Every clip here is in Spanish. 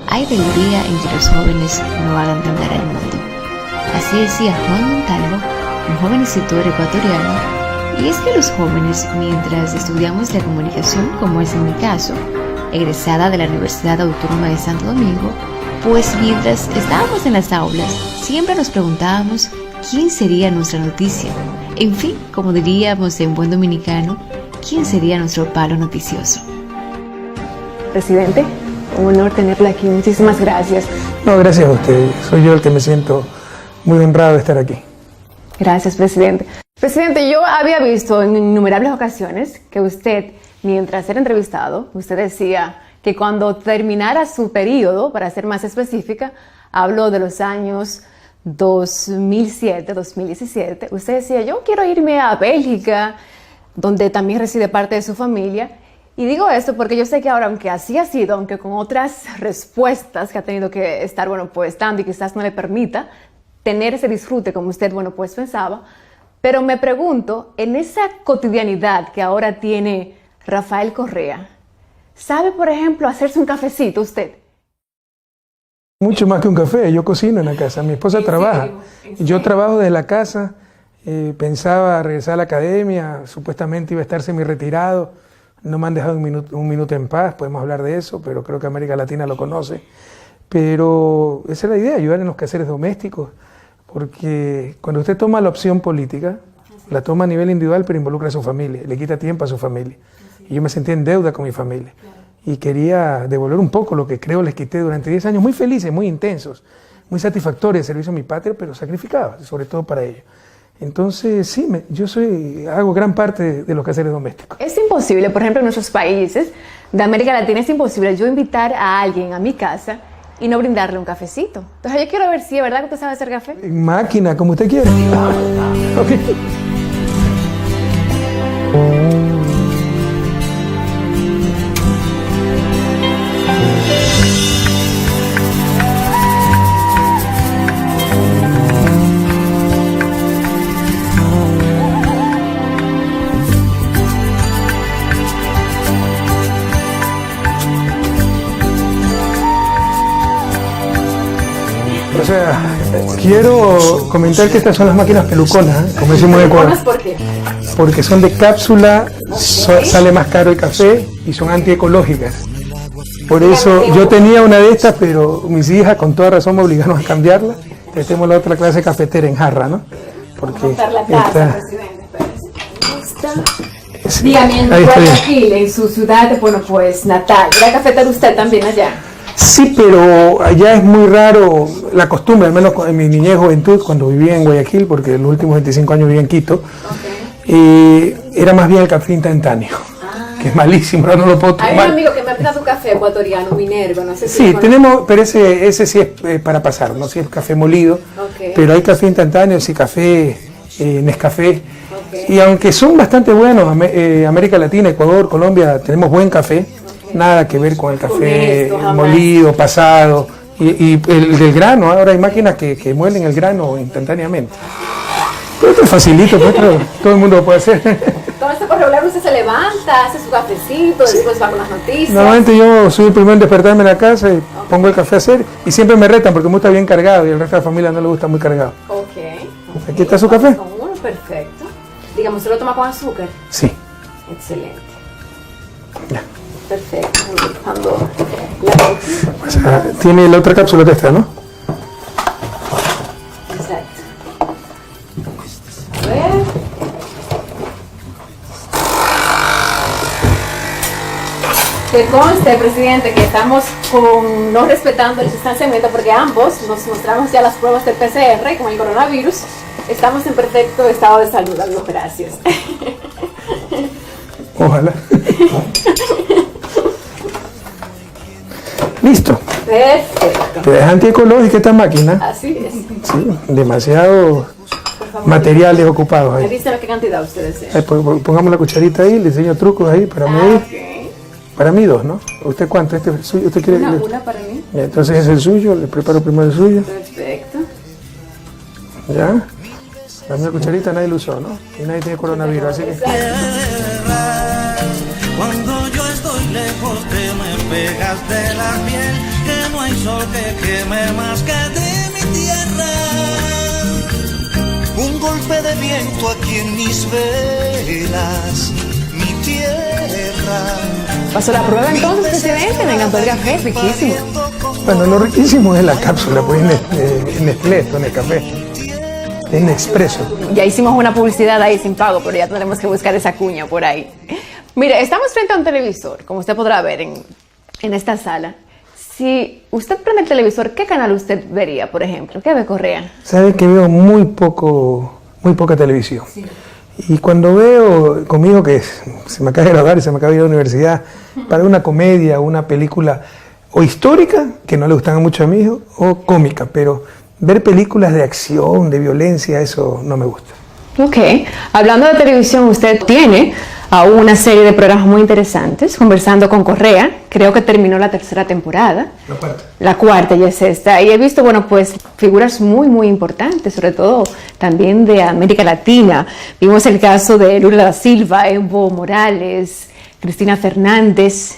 Ay del día en que los jóvenes no hagan temblar al mundo. Así decía Juan Montalvo, un joven escritor ecuatoriano. Y es que los jóvenes, mientras estudiamos la comunicación, como es en mi caso, egresada de la Universidad Autónoma de Santo Domingo, pues mientras estábamos en las aulas, siempre nos preguntábamos quién sería nuestra noticia. En fin, como diríamos en buen dominicano, ¿quién sería nuestro palo noticioso? Presidente, un honor tenerla aquí. Muchísimas gracias. No, gracias a usted. Soy yo el que me siento muy honrado de estar aquí. Gracias, presidente. Presidente, yo había visto en innumerables ocasiones que usted, mientras era entrevistado, usted decía que cuando terminara su periodo, para ser más específica, habló de los años 2007, 2017, usted decía, yo quiero irme a Bélgica, donde también reside parte de su familia. Y digo esto porque yo sé que ahora, aunque así ha sido, aunque con otras respuestas que ha tenido que estar, pues dando y quizás no le permita tener ese disfrute como usted, pues pensaba, pero me pregunto, en esa cotidianidad que ahora tiene Rafael Correa, ¿sabe, por ejemplo, hacerse un cafecito usted? Mucho más que un café, yo cocino en la casa, mi esposa trabaja. Yo trabajo desde la casa, pensaba regresar a la academia, supuestamente iba a estar semi-retirado, no me han dejado un minuto en paz, podemos hablar de eso, pero creo que América Latina lo conoce. Pero esa es la idea, ayudar en los quehaceres domésticos, porque cuando usted toma la opción política, la toma a nivel individual, pero involucra a su familia, le quita tiempo a su familia. Y yo me sentí en deuda con mi familia. Y quería devolver un poco lo que creo les quité durante 10 años, muy felices, muy intensos, muy satisfactorios de servicio a mi patria, pero sacrificaba, sobre todo para ello. Entonces, sí, hago gran parte de los quehaceres domésticos. Es imposible, por ejemplo, en nuestros países de América Latina, es imposible yo invitar a alguien a mi casa y no brindarle un cafecito. Entonces yo quiero ver si es verdad que usted sabe hacer café. En máquina, como usted quiera. Okay. O sea, quiero comentar que estas son las máquinas peluconas, como decimos en Ecuador. ¿Por qué? Porque son de cápsula, sale más caro el café y son antiecológicas. Por eso yo tenía una de estas, pero mis hijas con toda razón me obligaron a cambiarla. Entonces tenemos la otra clase cafetera en jarra, ¿no? Porque esta... Dígame, en Guayaquil, en su ciudad, pues natal, ¿era cafetera usted también allá? Sí, pero allá es muy raro la costumbre, al menos en mi niñez y juventud, cuando vivía en Guayaquil, porque los últimos 25 años viví en Quito, era más bien el café instantáneo, que es malísimo, no lo puedo tomar. Hay un amigo que me ha pedido un café ecuatoriano, Minerva, no sé si... Sí, tenemos, pero ese sí es para pasar, no si es café molido, pero hay café instantáneo, sí, café Nescafé, y aunque son bastante buenos, América Latina, Ecuador, Colombia, tenemos buen café, nada que ver con el café molido, pasado, y el del grano. Ahora hay máquinas que muelen el grano instantáneamente. Pero esto es facilito, pues, todo el mundo lo puede hacer. Entonces, por regular, usted se levanta, hace su cafecito, después va con las noticias. Normalmente yo soy el primero en despertarme en la casa y pongo el café a hacer, y siempre me retan porque me gusta bien cargado y el resto de la familia no le gusta muy cargado. Aquí está su café. Perfecto. Digamos, ¿se lo toma con azúcar? Sí. Excelente. Ya. Perfecto, buscando la... O sea, tiene la otra cápsula de esta, ¿no? Exacto. A ver. Que conste, presidente, que estamos no respetando el distanciamiento porque ambos nos mostramos ya las pruebas del PCR con el coronavirus. Estamos en perfecto estado de salud, amigos, gracias. Ojalá. Listo. Perfecto. Es antiecológica esta máquina. Así es. Sí, demasiado materiales ocupados Me ahí. dice la qué cantidad usted desea. Pongamos la cucharita ahí, le enseño trucos ahí para medir. Okay. Para mí 2, ¿no? ¿Usted cuánto? ¿Este es el suyo? ¿Usted quiere? Una para mí. Ya, entonces es el suyo, le preparo primero el suyo. Perfecto. ¿Ya? La misma cucharita nadie lo usó, ¿no? Y nadie tiene coronavirus, así que... Cuando yo estoy lejos de pegas de la piel, que no hay sol que queme más que de mi tierra. Un golpe de viento aquí en mis velas, mi tierra. ¿Pasó la prueba entonces, presidente? Me encantó el café, riquísimo. Bueno, lo riquísimo es la cápsula, pues en Nestlé, esto en el café, en Nespresso. Ya hicimos una publicidad ahí sin pago, pero ya tendremos que buscar esa cuña por ahí. Mire, estamos frente a un televisor, como usted podrá ver en esta sala. Si usted prende el televisor, ¿qué canal usted vería, por ejemplo? ¿Qué ve, Correa? Sabe que veo muy poca televisión. Sí. Y cuando veo conmigo que se me acaba de graduar y se me acaba de ir a la universidad, para una comedia, una película o histórica, que no le gustan mucho a mi hijo, o cómica, pero ver películas de acción, de violencia, eso no me gusta. Ok, hablando de televisión, usted tiene una serie de programas muy interesantes, Conversando con Correa, creo que terminó la tercera temporada. La cuarta ya es esta, y he visto, bueno, pues figuras muy importantes, sobre todo también de América Latina. Vimos el caso de Lula da Silva, Evo Morales, Cristina Fernández,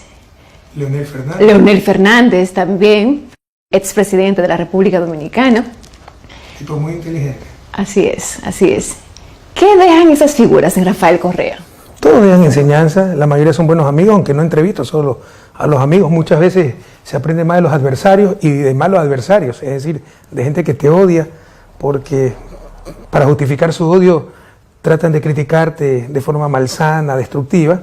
Leonel Fernández también, expresidente de la República Dominicana. Tipo muy inteligente. Así es. ¿Qué dejan esas figuras en Rafael Correa? Todos dejan enseñanza, la mayoría son buenos amigos, aunque no entrevisto solo a los amigos. Muchas veces se aprende más de los adversarios y de malos adversarios, es decir, de gente que te odia, porque para justificar su odio tratan de criticarte de forma malsana, destructiva,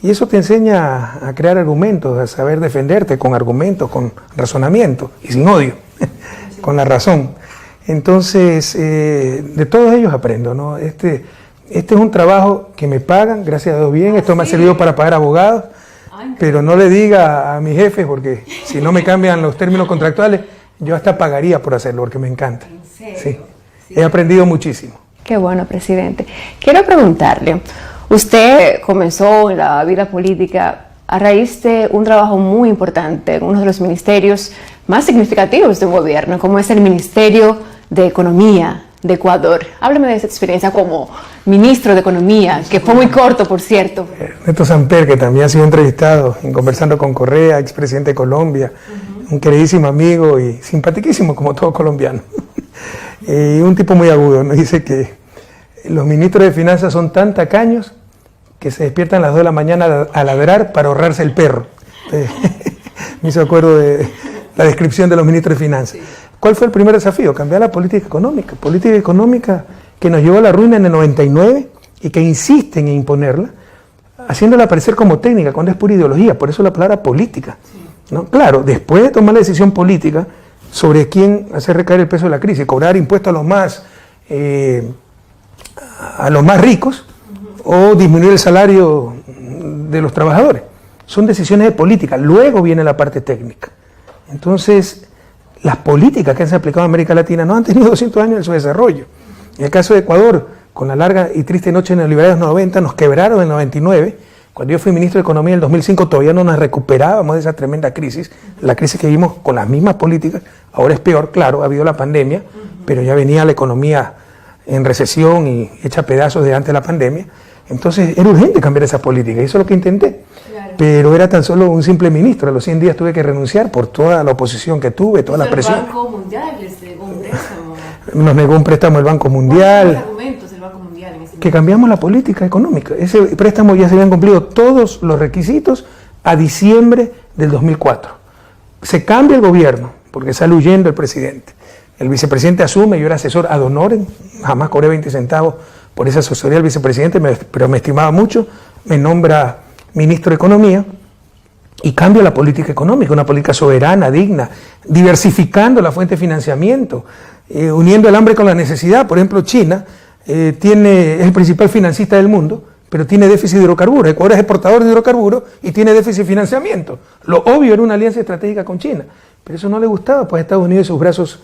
y eso te enseña a crear argumentos, a saber defenderte con argumentos, con razonamiento y sin odio, con la razón. Entonces, de todos ellos aprendo, ¿no? Este es un trabajo que me pagan, gracias a Dios bien, esto me ha servido para pagar abogados, pero no le diga a mis jefes, porque si no me cambian los términos contractuales, yo hasta pagaría por hacerlo, porque me encanta. Sí. He aprendido muchísimo. Qué bueno, presidente. Quiero preguntarle, usted comenzó en la vida política a raíz de un trabajo muy importante en uno de los ministerios más significativos de un gobierno, como es el Ministerio de Economía de Ecuador. Háblame de esa experiencia como ministro de Economía, que fue muy corto, por cierto. Ernesto Samper, que también ha sido entrevistado en Conversando con Correa, expresidente de Colombia, un queridísimo amigo y simpaticísimo como todo colombiano. Y un tipo muy agudo, nos dice que los ministros de Finanzas son tan tacaños que se despiertan a las 2 de la mañana a ladrar para ahorrarse el perro. Me hizo acuerdo de la descripción de los ministros de Finanzas. ¿Cuál fue el primer desafío? Cambiar la política económica que nos llevó a la ruina en el 99 y que insisten en imponerla, haciéndola aparecer como técnica, cuando es pura ideología, por eso la palabra política, ¿no? Claro, después de tomar la decisión política sobre quién hacer recaer el peso de la crisis, cobrar impuestos a los más ricos o disminuir el salario de los trabajadores, son decisiones de política, luego viene la parte técnica. Entonces, las políticas que han aplicado en América Latina no han tenido 200 años en su desarrollo. En el caso de Ecuador, con la larga y triste noche neoliberal de los 90, nos quebraron en el 99. Cuando yo fui ministro de Economía en el 2005 todavía no nos recuperábamos de esa tremenda crisis. La crisis que vimos con las mismas políticas, ahora es peor, claro, ha habido la pandemia, pero ya venía la economía en recesión y hecha pedazos de antes de la pandemia. Entonces era urgente cambiar esa política y eso es lo que intenté. Claro. Pero era tan solo un simple ministro, a los 100 días tuve que renunciar por toda la oposición que tuve, toda la presión. ¿El Banco Mundial les negó un préstamo? Nos negó un préstamo el Banco Mundial. ¿Cuáles argumentos el Banco Mundial en ese que cambiamos la política económica. Ese préstamo ya se habían cumplido todos los requisitos a diciembre del 2004. Se cambia el gobierno, porque sale huyendo el presidente. El vicepresidente asume, yo era asesor ad honorem, jamás cobré 20 centavos por esa asesoría del vicepresidente, pero me estimaba mucho, me nombra ministro de Economía y cambia la política económica, una política soberana, digna, diversificando la fuente de financiamiento, uniendo el hambre con la necesidad. Por ejemplo, China es el principal financista del mundo, pero tiene déficit de hidrocarburos. Ecuador es exportador de hidrocarburos y tiene déficit de financiamiento. Lo obvio era una alianza estratégica con China, pero eso no le gustaba, pues Estados Unidos y sus brazos,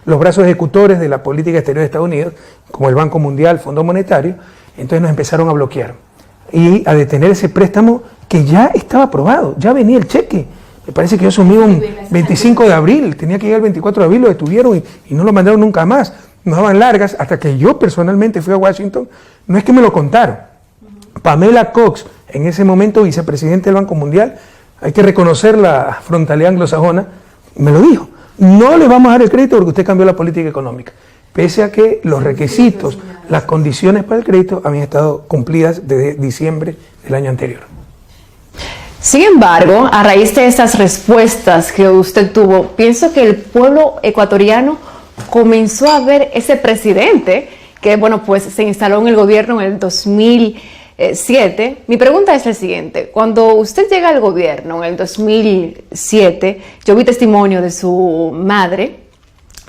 los brazos ejecutores de la política exterior de Estados Unidos, como el Banco Mundial, Fondo Monetario, entonces nos empezaron a bloquear y a detener ese préstamo que ya estaba aprobado, ya venía el cheque. Me parece que yo asumí un 25 de abril, tenía que llegar el 24 de abril, lo detuvieron y no lo mandaron nunca más. Nos daban largas hasta que yo personalmente fui a Washington, no es que me lo contaron. Pamela Cox, en ese momento vicepresidente del Banco Mundial, hay que reconocer la frontalidad anglosajona, me lo dijo. No le vamos a dar el crédito porque usted cambió la política económica, pese a que los requisitos, las condiciones para el crédito habían estado cumplidas desde diciembre del año anterior. Sin embargo, a raíz de estas respuestas que usted tuvo, pienso que el pueblo ecuatoriano comenzó a ver ese presidente que, bueno, pues se instaló en el gobierno en el 2007. Mi pregunta es la siguiente: cuando usted llega al gobierno en el 2007, yo vi testimonio de su madre,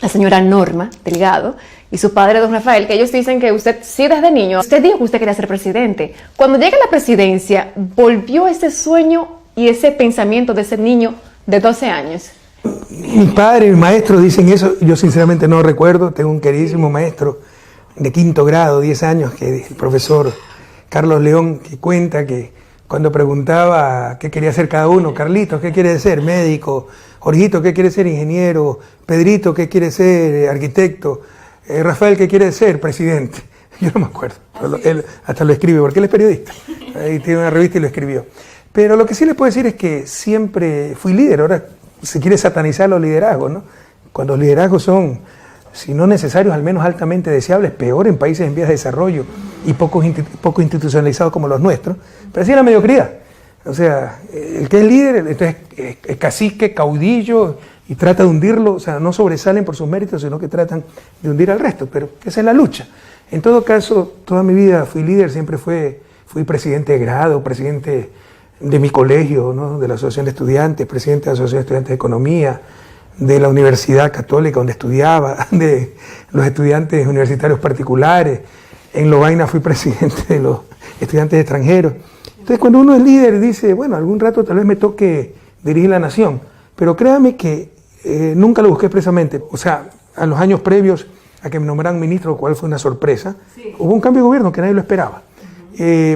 la señora Norma Delgado, y su padre, don Rafael, que ellos dicen que usted sí desde niño, usted dijo que usted quería ser presidente. Cuando llega a la presidencia, ¿volvió ese sueño y ese pensamiento de ese niño de 12 años? Mi padre y mi maestro dicen eso, yo sinceramente no recuerdo. Tengo un queridísimo maestro de 5º grado, 10 años, que es el profesor Carlos León, que cuenta que cuando preguntaba qué quería ser cada uno, Carlitos, ¿qué quiere ser? Médico. Jorgito, ¿qué quiere ser? Ingeniero. Pedrito, ¿qué quiere ser? Arquitecto. Rafael, ¿qué quiere ser? Presidente. Yo no me acuerdo, él hasta lo escribe porque él es periodista, ahí tiene una revista y lo escribió. Pero lo que sí les puedo decir es que siempre fui líder. Ahora se quiere satanizar los liderazgos, ¿no? Cuando los liderazgos son, si no necesarios, al menos altamente deseables, peor en países en vías de desarrollo y poco institucionalizados como los nuestros, pero así es la mediocridad. O sea, el que es líder, entonces es cacique, caudillo, y trata de hundirlo. O sea, no sobresalen por sus méritos, sino que tratan de hundir al resto, pero esa es la lucha. En todo caso, toda mi vida fui líder, siempre fui presidente de grado, presidente de mi colegio, ¿no? De la Asociación de Estudiantes, presidente de la Asociación de Estudiantes de Economía, de la Universidad Católica donde estudiaba, de los estudiantes universitarios particulares. En Lovaina fui presidente de los estudiantes extranjeros. Entonces, cuando uno es líder, dice, bueno, algún rato tal vez me toque dirigir la nación, pero créame que nunca lo busqué expresamente. O sea, a los años previos a que me nombraran ministro, lo cual fue una sorpresa, sí, hubo un cambio de gobierno que nadie lo esperaba,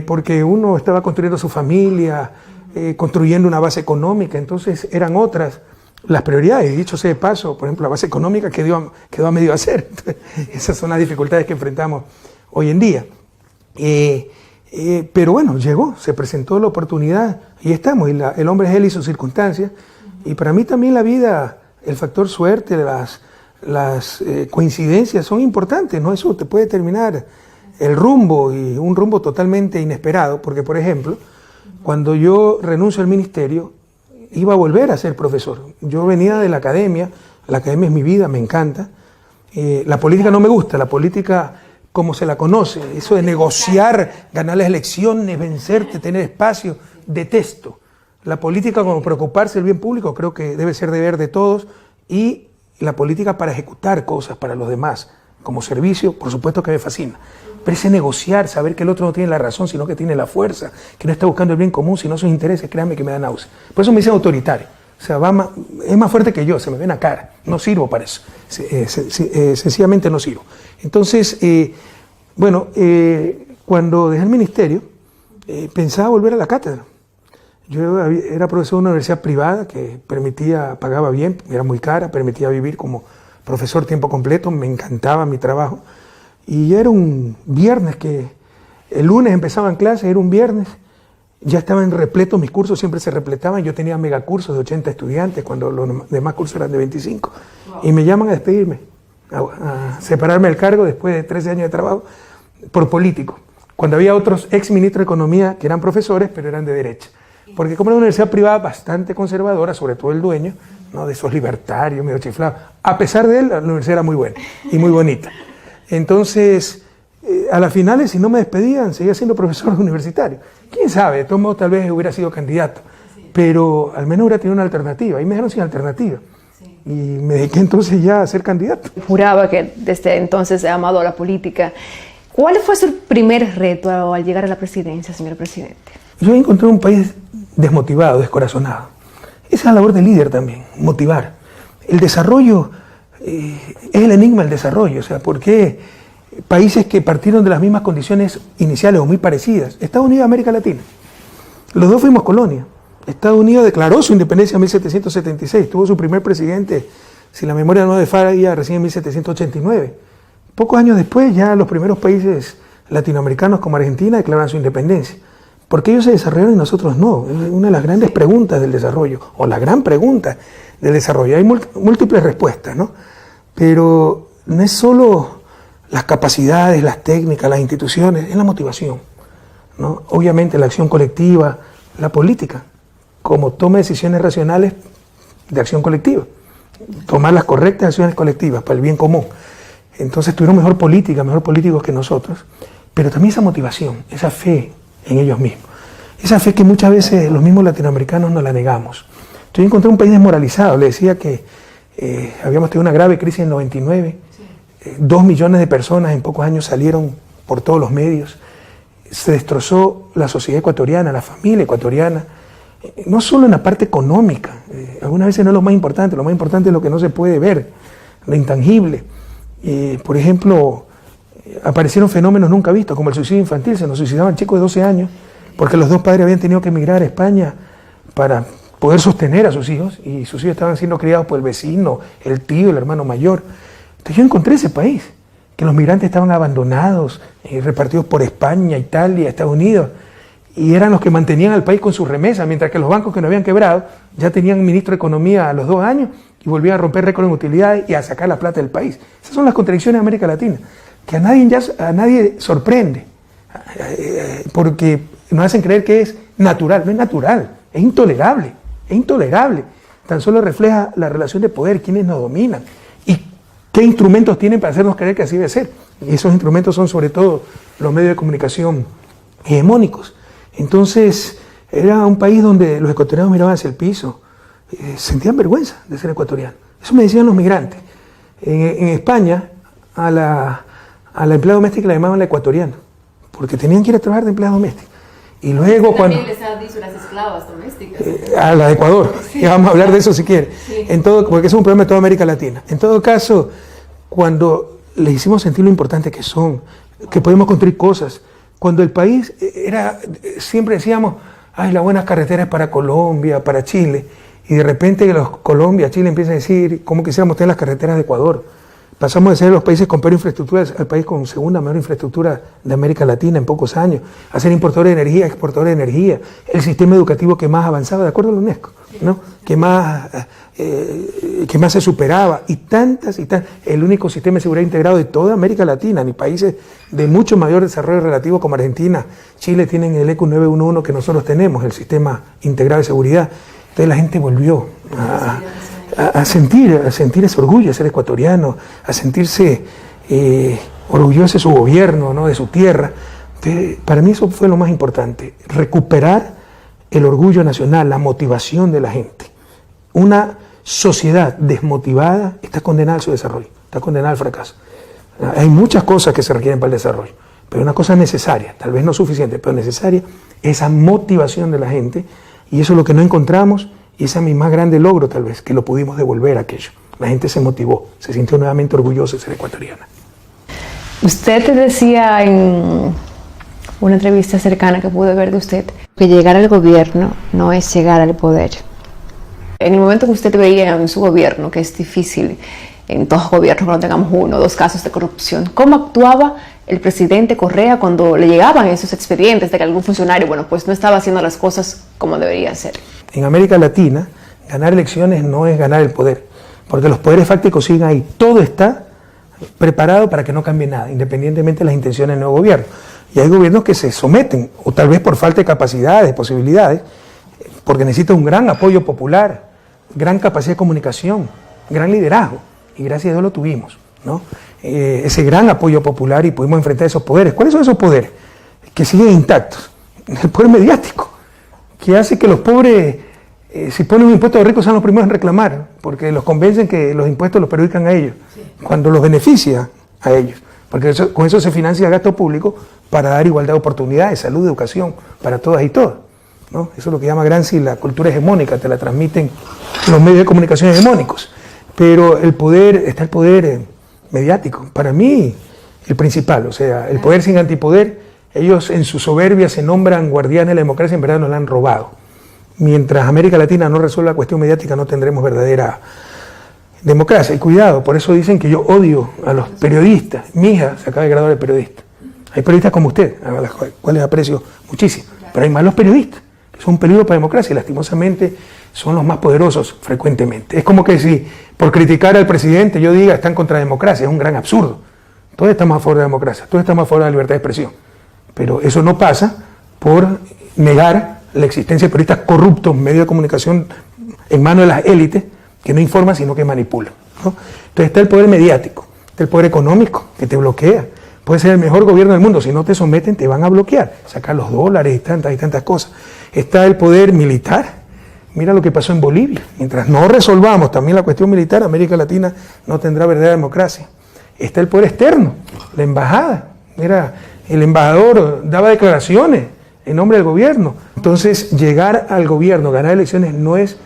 porque uno estaba construyendo su familia, construyendo una base económica, entonces eran otras las prioridades. Y dicho sea de paso, por ejemplo, la base económica quedó a medio hacer. Entonces, esas son las dificultades que enfrentamos hoy en día. Pero bueno, llegó, se presentó la oportunidad y estamos. Y el hombre es él y sus circunstancias. Y para mí también la vida, el factor suerte, las coincidencias son importantes, ¿no? Eso te puede determinar el rumbo, y un rumbo totalmente inesperado, porque por ejemplo, cuando yo renuncio al ministerio, iba a volver a ser profesor. Yo venía de la academia es mi vida, me encanta. La política no me gusta, la política como se la conoce, eso de negociar, ganar las elecciones, vencerte, tener espacio, detesto. La política como preocuparse del bien público creo que debe ser deber de todos, y la política para ejecutar cosas para los demás, como servicio, por supuesto que me fascina. Pero ese negociar, saber que el otro no tiene la razón, sino que tiene la fuerza, que no está buscando el bien común, sino sus intereses, créanme que me da náusea. Por eso me dicen autoritario. O sea, es más fuerte que yo, se me ve en la cara. No sirvo para eso. Sencillamente no sirvo. Entonces, cuando dejé el ministerio, pensaba volver a la cátedra. Yo era profesor de una universidad privada que pagaba bien, era muy cara, permitía vivir como profesor tiempo completo, me encantaba mi trabajo. Y ya era un viernes, que el lunes empezaban clases, era un viernes, ya estaban repletos mis cursos, siempre se repletaban. Yo tenía megacursos de 80 estudiantes cuando los demás cursos eran de 25. Wow. Y me llaman a despedirme, a separarme del cargo después de 13 años de trabajo por político. Cuando había otros ex ministros de Economía que eran profesores, pero eran de derecha. Porque como era una universidad privada bastante conservadora, sobre todo el dueño, ¿no? De esos libertarios, medio chiflados. A pesar de él, la universidad era muy buena y muy bonita. Entonces, a las finales, si no me despedían, seguía siendo profesor universitario. ¿Quién sabe? De todos modos, tal vez hubiera sido candidato. Pero al menos hubiera tenido una alternativa. Ahí me dejaron sin alternativa. Y me dediqué entonces ya a ser candidato. Juraba que desde entonces he amado a la política. ¿Cuál fue su primer reto al llegar a la presidencia, señor presidente? Yo encontré un país desmotivado, descorazonado. Esa es la labor del líder también, motivar. El desarrollo es el enigma del desarrollo. O sea, ¿por qué países que partieron de las mismas condiciones iniciales o muy parecidas? Estados Unidos y América Latina. Los dos fuimos colonia. Estados Unidos declaró su independencia en 1776. Tuvo su primer presidente, si la memoria no me falla, recién en 1789. Pocos años después, ya los primeros países latinoamericanos como Argentina declararon su independencia. ¿Por qué ellos se desarrollaron y nosotros no? Es una de las grandes preguntas del desarrollo, o la gran pregunta del desarrollo. Hay múltiples respuestas, ¿no? Pero no es solo las capacidades, las técnicas, las instituciones, es la motivación, ¿no? Obviamente la acción colectiva, la política, como toma decisiones racionales de acción colectiva, tomar las correctas acciones colectivas para el bien común. Entonces tuvieron mejor política, mejor políticos que nosotros, pero también esa motivación, esa fe en ellos mismos. Esa fe que muchas veces los mismos latinoamericanos nos la negamos. Yo encontré un país desmoralizado, le decía que habíamos tenido una grave crisis en el 99, 2 millones de personas en pocos años salieron por todos los medios, se destrozó la sociedad ecuatoriana, la familia ecuatoriana, no solo en la parte económica, algunas veces no es lo más importante es lo que no se puede ver, lo intangible. Por ejemplo, aparecieron fenómenos nunca vistos, como el suicidio infantil. Se nos suicidaban chicos de 12 años porque los dos padres habían tenido que emigrar a España para poder sostener a sus hijos, y sus hijos estaban siendo criados por el vecino, el tío, el hermano mayor. Entonces yo encontré ese país, que los migrantes estaban abandonados, repartidos por España, Italia, Estados Unidos, y eran los que mantenían al país con sus remesas, mientras que los bancos que no habían quebrado ya tenían ministro de Economía a los 2 años y volvían a romper récord en utilidades y a sacar la plata del país. Esas son las contradicciones de América Latina, que a nadie sorprende, porque nos hacen creer que es natural. No es natural, es intolerable, es intolerable. Tan solo refleja la relación de poder, quiénes nos dominan y qué instrumentos tienen para hacernos creer que así debe ser. Y esos instrumentos son sobre todo los medios de comunicación hegemónicos. Entonces era un país donde los ecuatorianos miraban hacia el piso, sentían vergüenza de ser ecuatorianos. Eso me decían los migrantes. En España a la empleada doméstica la llamaban la ecuatoriana, porque tenían que ir a trabajar de empleada doméstica. Y luego cuando... También les han dicho las esclavas domésticas. A la de Ecuador, sí. Y vamos a hablar de eso si quiere. Sí. Porque es un problema de toda América Latina. En todo caso, cuando les hicimos sentir lo importante que son, que podemos construir cosas, cuando el país siempre decíamos, ay, las buenas carreteras para Colombia, para Chile, y de repente Colombia, Chile empiezan a decir, ¿cómo quisiéramos tener las carreteras de Ecuador? Pasamos de ser los países con peor infraestructura al país con segunda mayor infraestructura de América Latina en pocos años, a ser importadores de energía, exportadores de energía, el sistema educativo que más avanzaba, de acuerdo a la UNESCO, ¿no? que más se superaba, y tantas, el único sistema de seguridad integrado de toda América Latina, ni países de mucho mayor desarrollo relativo como Argentina, Chile tienen el ECU 911 que nosotros tenemos, el sistema integrado de seguridad. Entonces la gente volvió a sentir ese orgullo de ser ecuatoriano, a sentirse orgulloso de su gobierno, ¿no? de su tierra. Entonces, para mí eso fue lo más importante, recuperar el orgullo nacional, la motivación de la gente. Una sociedad desmotivada está condenada a su desarrollo, está condenada al fracaso. Hay muchas cosas que se requieren para el desarrollo, pero una cosa necesaria, tal vez no suficiente, pero necesaria, esa motivación de la gente, y eso es lo que no encontramos. Y ese es mi más grande logro, tal vez, que lo pudimos devolver aquello. La gente se motivó, se sintió nuevamente orgullosa de ser ecuatoriana. Usted decía en una entrevista cercana que pude ver de usted Que llegar al gobierno no es llegar al poder. en el momento que usted veía en su gobierno, que es difícil en todos los gobiernos cuando tengamos 1 o 2 casos de corrupción, ¿cómo actuaba el presidente Correa cuando le llegaban esos expedientes de que algún funcionario, pues no estaba haciendo las cosas como debería hacer? En América Latina, ganar elecciones no es ganar el poder, porque los poderes fácticos siguen ahí. Todo está preparado para que no cambie nada, independientemente de las intenciones del nuevo gobierno. Y hay gobiernos que se someten, o tal vez por falta de capacidades, de posibilidades, porque necesitan un gran apoyo popular, gran capacidad de comunicación, gran liderazgo, y gracias a Dios lo tuvimos, ¿no? Ese gran apoyo popular, y pudimos enfrentar esos poderes. ¿Cuáles son esos poderes? Que siguen intactos. El poder mediático, que hace que los pobres, si ponen un impuesto a los ricos, sean los primeros en reclamar, porque los convencen que los impuestos los perjudican a ellos, cuando los beneficia a ellos, porque con eso se financia el gasto público para dar igualdad de oportunidades, salud, educación, para todas y todos, ¿no? Eso es lo que llama Gramsci la cultura hegemónica, te la transmiten los medios de comunicación hegemónicos. Pero el poder, está el poder mediático, para mí el principal, o sea, el poder sin antipoder. Ellos en su soberbia se nombran guardianes de la democracia, en verdad nos la han robado. Mientras América Latina no resuelva la cuestión mediática, no tendremos verdadera democracia. Y cuidado, por eso dicen que yo odio a los periodistas. Mi hija se acaba de graduar de periodista. Hay periodistas como usted, a las cuales aprecio muchísimo. pero hay malos periodistas, que son un peligro para la democracia y lastimosamente son los más poderosos frecuentemente. Es como que si por criticar al presidente yo diga están contra la democracia, es un gran absurdo. Todos estamos a favor de la democracia, todos estamos a favor de la libertad de expresión, pero eso no pasa por negar la existencia de periodistas corruptos, medios de comunicación en manos de las élites, que no informan sino que manipulan, ¿no? Entonces está el poder mediático, está el poder económico que te bloquea. Puede ser el mejor gobierno del mundo, si no te someten te van a bloquear, sacar los dólares y tantas cosas. Está el poder militar, mira lo que pasó en Bolivia. Mientras no resolvamos también la cuestión militar, América Latina no tendrá verdadera democracia. Está el poder externo, la embajada. Mira, el embajador daba declaraciones en nombre del gobierno. Entonces, llegar al gobierno, ganar elecciones no es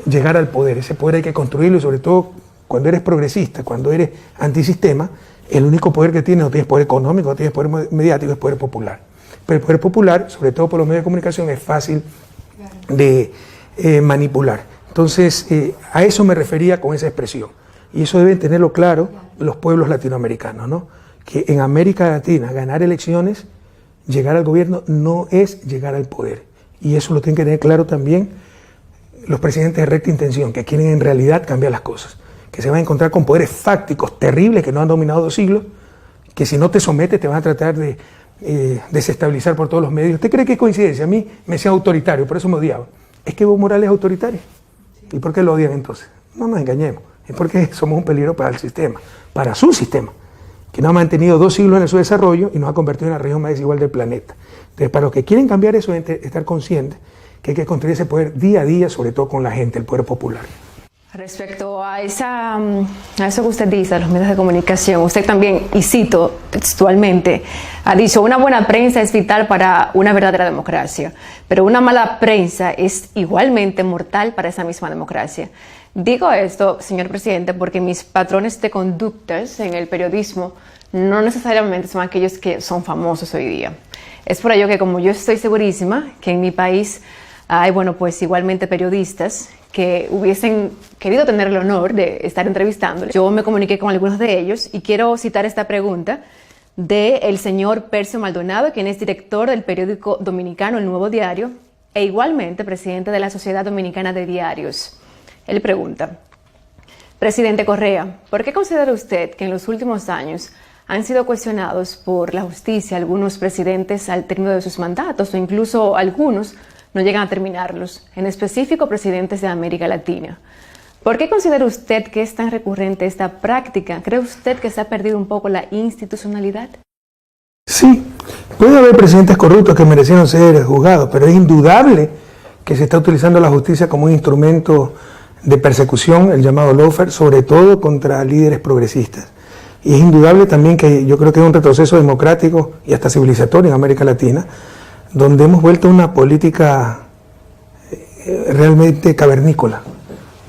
llegar al poder. Ese poder hay que construirlo y sobre todo cuando eres progresista, cuando eres antisistema, el único poder que tienes, no tienes poder económico, no tienes poder mediático, es poder popular. Pero el poder popular, sobre todo por los medios de comunicación, es fácil de manipular. Entonces, a eso me refería con esa expresión. Y eso deben tenerlo claro los pueblos latinoamericanos, ¿no? Que en América Latina ganar elecciones, llegar al gobierno, no es llegar al poder. Y eso lo tienen que tener claro también los presidentes de recta intención, que quieren en realidad cambiar las cosas, que se van a encontrar con poderes fácticos terribles que no han dominado 2 siglos, que si no te sometes te van a tratar de desestabilizar por todos los medios. ¿Usted cree que es coincidencia? A mí me decía autoritario, por eso me odiaba. Es que Evo Morales es autoritario. ¿Y por qué lo odian entonces? No nos engañemos. Es porque somos un peligro para el sistema, para su sistema, que nos ha mantenido 2 siglos en su desarrollo y nos ha convertido en la región más desigual del planeta. Entonces, para los que quieren cambiar eso, deben estar conscientes que hay que construir ese poder día a día, sobre todo con la gente, el poder popular. Respecto a eso que usted dice, a los medios de comunicación, usted también, y cito textualmente, ha dicho: una buena prensa es vital para una verdadera democracia, pero una mala prensa es igualmente mortal para esa misma democracia. Digo esto, señor presidente, porque mis patrones de conductas en el periodismo no necesariamente son aquellos que son famosos hoy día. Es por ello que, como yo estoy segurísima que en mi país hay, bueno, pues igualmente periodistas que hubiesen querido tener el honor de estar entrevistándoles. Yo me comuniqué con algunos de ellos y quiero citar esta pregunta del señor Percio Maldonado, quien es director del periódico dominicano El Nuevo Diario e igualmente presidente de la Sociedad Dominicana de Diarios. Él pregunta: presidente Correa, ¿por qué considera usted que en los últimos años han sido cuestionados por la justicia algunos presidentes al término de sus mandatos, o incluso algunos no llegan a terminarlos, en específico presidentes de América Latina? ¿Por qué considera usted que es tan recurrente esta práctica? ¿Cree usted que se ha perdido un poco la institucionalidad? Sí, puede haber presidentes corruptos que merecieron ser juzgados, pero es indudable que se está utilizando la justicia como un instrumento de persecución, el llamado lawfare, sobre todo contra líderes progresistas. Y es indudable también que yo creo que es un retroceso democrático y hasta civilizatorio en América Latina, donde hemos vuelto a una política realmente cavernícola.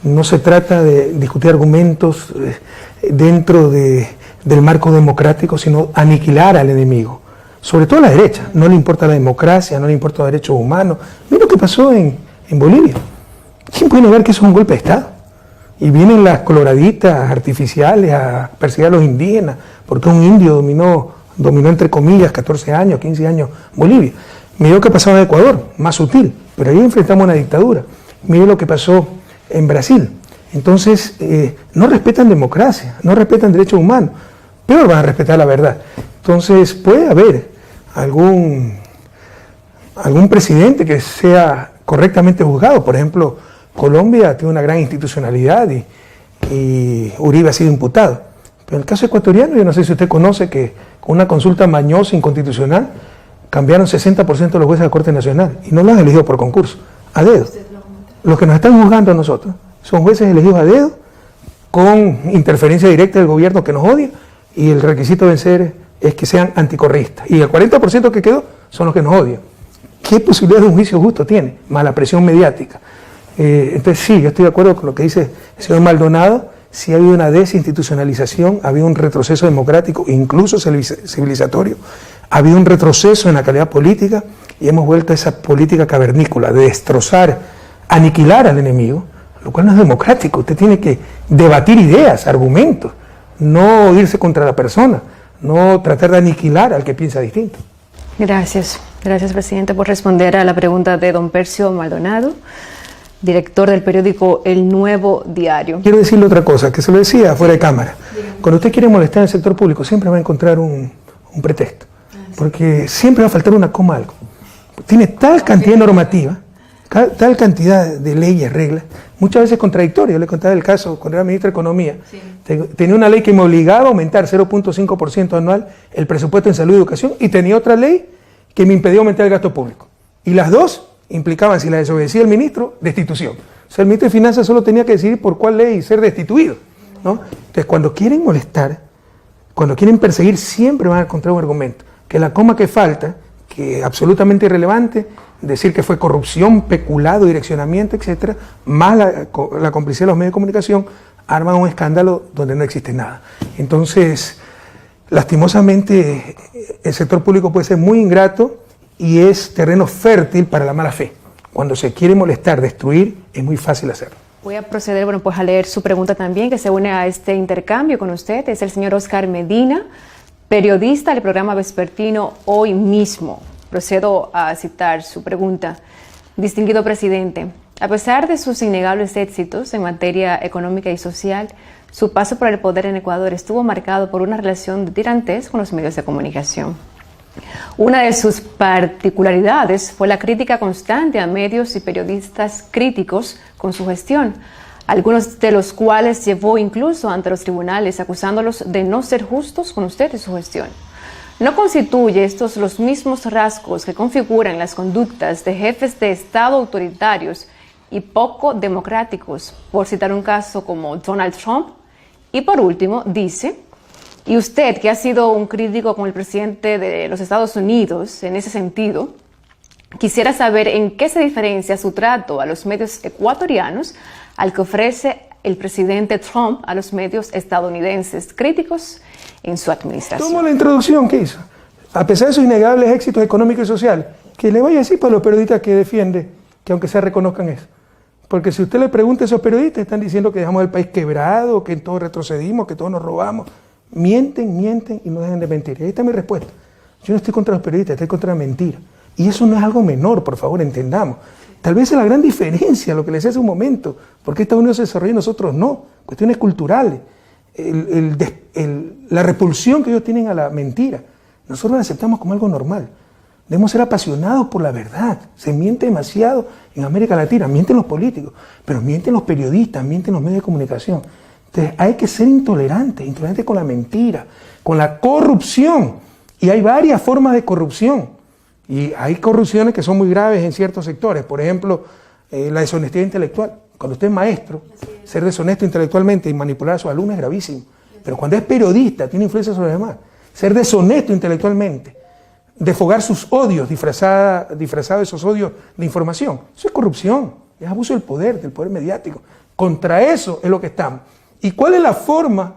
No se trata de discutir argumentos dentro del marco democrático, sino aniquilar al enemigo. Sobre todo a la derecha. No le importa la democracia, no le importa los derechos humanos. Mira lo que pasó en Bolivia. ¿Quién puede negar que eso es un golpe de Estado? Y vienen las coloraditas artificiales a perseguir a los indígenas, porque un indio dominó entre comillas 14 años, 15 años Bolivia. Mire lo que pasaba en Ecuador, más sutil, pero ahí enfrentamos una dictadura. Mire lo que pasó en Brasil. Entonces, no respetan democracia, no respetan derechos humanos, peor van a respetar la verdad. Entonces, puede haber algún presidente que sea correctamente juzgado. Por ejemplo, Colombia tiene una gran institucionalidad y Uribe ha sido imputado. Pero en el caso ecuatoriano, yo no sé si usted conoce que con una consulta mañosa, inconstitucional, cambiaron 60% de los jueces de la Corte Nacional y no los han elegido por concurso, a dedo. Los que nos están juzgando a nosotros son jueces elegidos a dedo, con interferencia directa del gobierno que nos odia, y el requisito de vencer es que sean anticorreístas. Y el 40% que quedó son los que nos odian. ¿Qué posibilidad de un juicio justo tiene? Más la presión mediática. Entonces sí, yo estoy de acuerdo con lo que dice el señor Maldonado. Sí ha habido una desinstitucionalización, ha habido un retroceso democrático, incluso civilizatorio, ha habido un retroceso en la calidad política y hemos vuelto a esa política cavernícola de destrozar, aniquilar al enemigo, lo cual no es democrático. Usted tiene que debatir ideas, argumentos, no irse contra la persona, no tratar de aniquilar al que piensa distinto. Gracias. Gracias, presidente, por responder a la pregunta de don Percio Maldonado, director del periódico El Nuevo Diario. Quiero decirle otra cosa, que se lo decía fuera de cámara. Cuando usted quiere molestar en el sector público, siempre va a encontrar un pretexto, porque siempre va a faltar una coma algo. Tiene tal cantidad de normativa, tal cantidad de leyes, reglas, muchas veces contradictorias. Yo le contaba el caso cuando era ministro de Economía. Sí. Tenía una ley que me obligaba a aumentar 0.5% anual el presupuesto en salud y educación, y tenía otra ley que me impedía aumentar el gasto público. Y las dos implicaban, si la desobedecía el ministro, destitución. O sea, el ministro de Finanzas solo tenía que decidir por cuál ley ser destituido, ¿no? Entonces, cuando quieren molestar, cuando quieren perseguir, siempre van a encontrar un argumento. Que la coma que falta, que es absolutamente irrelevante, decir que fue corrupción, peculado, direccionamiento, etcétera, más la complicidad de los medios de comunicación, arman un escándalo donde no existe nada. Entonces, lastimosamente, el sector público puede ser muy ingrato y es terreno fértil para la mala fe. Cuando se quiere molestar, destruir, es muy fácil hacerlo. Voy a proceder, pues a leer su pregunta también, que se une a este intercambio con usted. Es el señor Oscar Medina, periodista del programa vespertino Hoy Mismo. Procedo a citar su pregunta. Distinguido presidente, a pesar de sus innegables éxitos en materia económica y social, su paso por el poder en Ecuador estuvo marcado por una relación de tirantez con los medios de comunicación. Una de sus particularidades fue la crítica constante a medios y periodistas críticos con su gestión, algunos de los cuales llevó incluso ante los tribunales acusándolos de no ser justos con usted y su gestión. ¿No constituye estos los mismos rasgos que configuran las conductas de jefes de Estado autoritarios y poco democráticos, por citar un caso como Donald Trump? Y por último, dice, y usted que ha sido un crítico con el presidente de los Estados Unidos en ese sentido, quisiera saber en qué se diferencia su trato a los medios ecuatorianos al que ofrece el presidente Trump a los medios estadounidenses críticos en su administración. Tomo la introducción que hizo. A pesar de sus innegables éxitos económicos y sociales, que le vaya a decir para los periodistas que defiende, que aunque sea reconozcan eso. Porque si usted le pregunta a esos periodistas, están diciendo que dejamos el país quebrado, que en todo retrocedimos, que todos nos robamos. Mienten y no dejan de mentir. Y ahí está mi respuesta. Yo no estoy contra los periodistas, estoy contra la mentira. Y eso no es algo menor, por favor, entendamos. Tal vez es la gran diferencia, lo que les decía hace un momento, porque Estados Unidos se desarrolla y nosotros no. Cuestiones culturales. La repulsión que ellos tienen a la mentira. Nosotros la aceptamos como algo normal. Debemos ser apasionados por la verdad. Se miente demasiado en América Latina. Mienten los políticos, pero mienten los periodistas, mienten los medios de comunicación. Entonces hay que ser intolerantes con la mentira, con la corrupción. Y hay varias formas de corrupción. Y hay corrupciones que son muy graves en ciertos sectores. Por ejemplo, la deshonestidad intelectual. Cuando usted es maestro, ser deshonesto intelectualmente y manipular a sus alumnos es gravísimo. Pero cuando es periodista, tiene influencia sobre los demás. Ser deshonesto intelectualmente, desfogar sus odios, disfrazado de esos odios de información, eso es corrupción, es abuso del poder mediático. Contra eso es lo que estamos. ¿Y cuál es la forma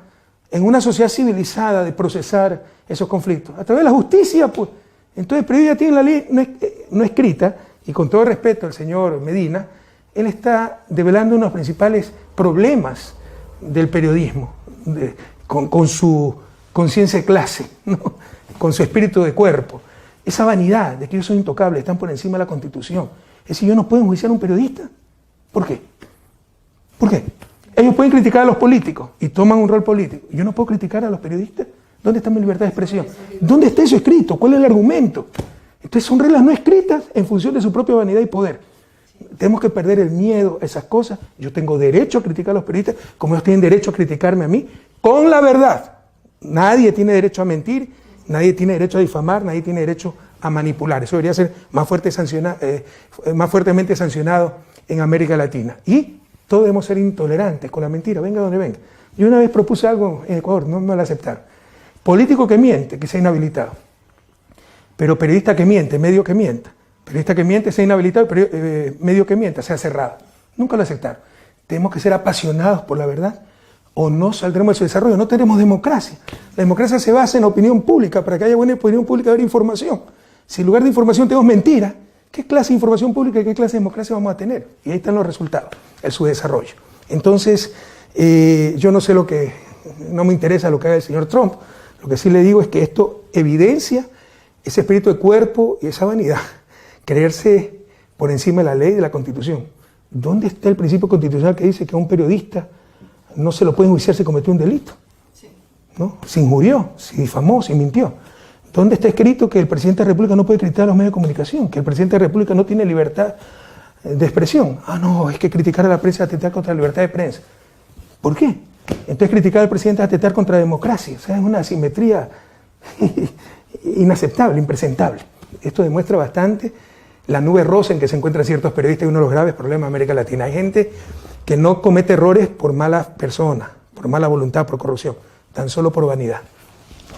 en una sociedad civilizada de procesar esos conflictos? A través de la justicia, pues. Entonces, pero ya tiene la ley no escrita, y con todo respeto al señor Medina, él está develando unos principales problemas del periodismo, con su conciencia de clase, ¿no? Con su espíritu de cuerpo. Esa vanidad de que ellos son intocables, están por encima de la Constitución. Es decir, ellos no pueden enjuiciar a un periodista. ¿Por qué? ¿Por qué? Ellos pueden criticar a los políticos y toman un rol político. Yo no puedo criticar a los periodistas. ¿Dónde está mi libertad de expresión? ¿Dónde está eso escrito? ¿Cuál es el argumento? Entonces son reglas no escritas en función de su propia vanidad y poder. Tenemos que perder el miedo a esas cosas. Yo tengo derecho a criticar a los periodistas, como ellos tienen derecho a criticarme a mí, con la verdad. Nadie tiene derecho a mentir, nadie tiene derecho a difamar, nadie tiene derecho a manipular. Eso debería ser más fuertemente sancionado en América Latina. Y todos debemos ser intolerantes con la mentira, venga donde venga. Yo una vez propuse algo en Ecuador, no me lo aceptaron. Político que miente, que sea inhabilitado. Pero periodista que miente, medio que mienta. Periodista que miente, sea inhabilitado, medio que mienta, sea cerrado. Nunca lo aceptaron. Tenemos que ser apasionados por la verdad o no saldremos de su desarrollo. No tenemos democracia. La democracia se basa en la opinión pública. Para que haya buena opinión pública, debe haber información. Si en lugar de información tenemos mentira, ¿qué clase de información pública y qué clase de democracia vamos a tener? Y ahí están los resultados, el subdesarrollo. Entonces, yo no sé no me interesa lo que haga el señor Trump. Lo que sí le digo es que esto evidencia ese espíritu de cuerpo y esa vanidad, creerse por encima de la ley y de la Constitución. ¿Dónde está el principio constitucional que dice que a un periodista no se lo puede enjuiciar si cometió un delito? ¿No? Si injurió, si difamó, si mintió. ¿Dónde está escrito que el presidente de la República no puede criticar a los medios de comunicación? Que el presidente de la República no tiene libertad de expresión. Ah, no, es que criticar a la prensa es atentar contra la libertad de prensa. ¿Por qué? Entonces criticar al presidente es atentar contra la democracia. O sea, es una asimetría inaceptable, impresentable. Esto demuestra bastante la nube rosa en que se encuentran ciertos periodistas y uno de los graves problemas de América Latina. Hay gente que no comete errores por malas personas, por mala voluntad, por corrupción, tan solo por vanidad.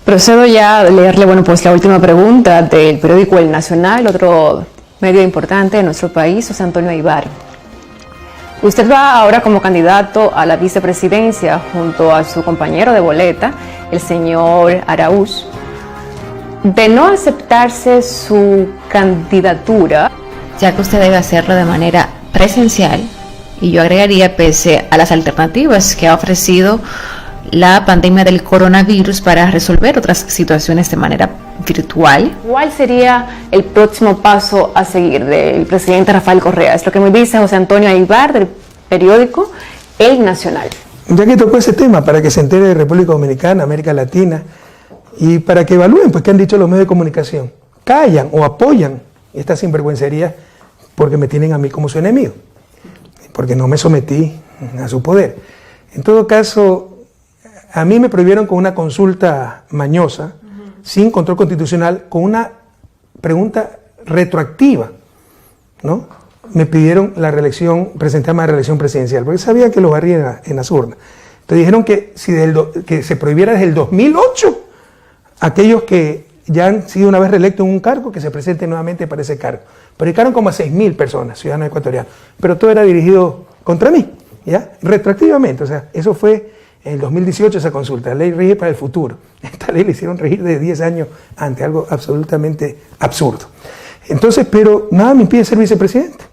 Procedo ya a leerle, pues la última pregunta del periódico El Nacional, otro medio importante de nuestro país, José Antonio Aybar. Usted va ahora como candidato a la vicepresidencia junto a su compañero de boleta, el señor Araúz. De no aceptarse su candidatura, ya que usted debe hacerlo de manera presencial, y yo agregaría pese a las alternativas que ha ofrecido la pandemia del coronavirus para resolver otras situaciones de manera virtual. ¿cuál sería el próximo paso a seguir del presidente Rafael Correa? Es lo que me dice José Antonio Aybar del periódico El Nacional. Ya que tocó ese tema, para que se entere de República Dominicana, América Latina, y para que evalúen pues qué han dicho los medios de comunicación. Callan o apoyan esta sinvergüencería porque me tienen a mí como su enemigo, porque no me sometí a su poder. En todo caso, a mí me prohibieron con una consulta mañosa, sin control constitucional, con una pregunta retroactiva, ¿no? Me pidieron la reelección, presentarme a la reelección presidencial, porque sabían que lo barrían en las urnas. Entonces dijeron que, que se prohibiera desde el 2008 aquellos que ya han sido una vez reelectos en un cargo, que se presenten nuevamente para ese cargo. Predicaron como a 6.000 personas, ciudadanos ecuatorianos, pero todo era dirigido contra mí, ¿ya? Retroactivamente, o sea, eso fue en el 2018 esa consulta, la ley rige para el futuro. Esta ley le hicieron regir de 10 años antes, algo absolutamente absurdo. Entonces, pero nada me impide ser vicepresidente.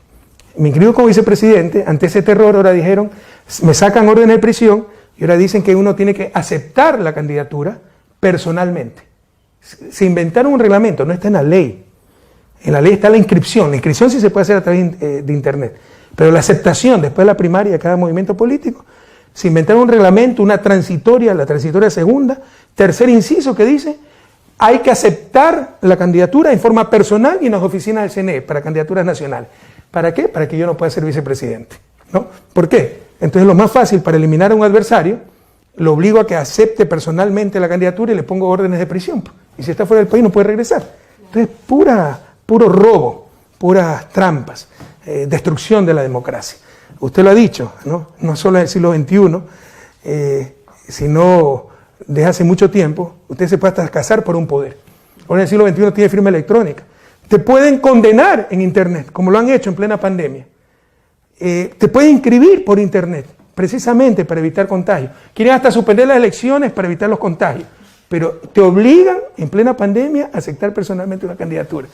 Me inscribo como vicepresidente, ante ese terror ahora dijeron, me sacan orden de prisión y ahora dicen que uno tiene que aceptar la candidatura personalmente. Se inventaron un reglamento, no está en la ley. En la ley está la inscripción sí se puede hacer a través de internet, pero la aceptación después de la primaria de cada movimiento político, se inventaron un reglamento, una transitoria, la transitoria segunda, tercer inciso que dice, hay que aceptar la candidatura en forma personal y en las oficinas del CNE para candidaturas nacionales. ¿Para qué? Para que yo no pueda ser vicepresidente, ¿no? ¿Por qué? Entonces lo más fácil para eliminar a un adversario, lo obligo a que acepte personalmente la candidatura y le pongo órdenes de prisión. Y si está fuera del país no puede regresar. Entonces puro robo, puras trampas, destrucción de la democracia. Usted lo ha dicho, ¿no? No solo en el siglo XXI, sino desde hace mucho tiempo, usted se puede hasta casar por un poder. Ahora en el siglo XXI tiene firma electrónica. Te pueden condenar en internet, como lo han hecho en plena pandemia. Te pueden inscribir por internet, precisamente para evitar contagios. Quieren hasta suspender las elecciones para evitar los contagios, pero te obligan en plena pandemia a aceptar personalmente una candidatura,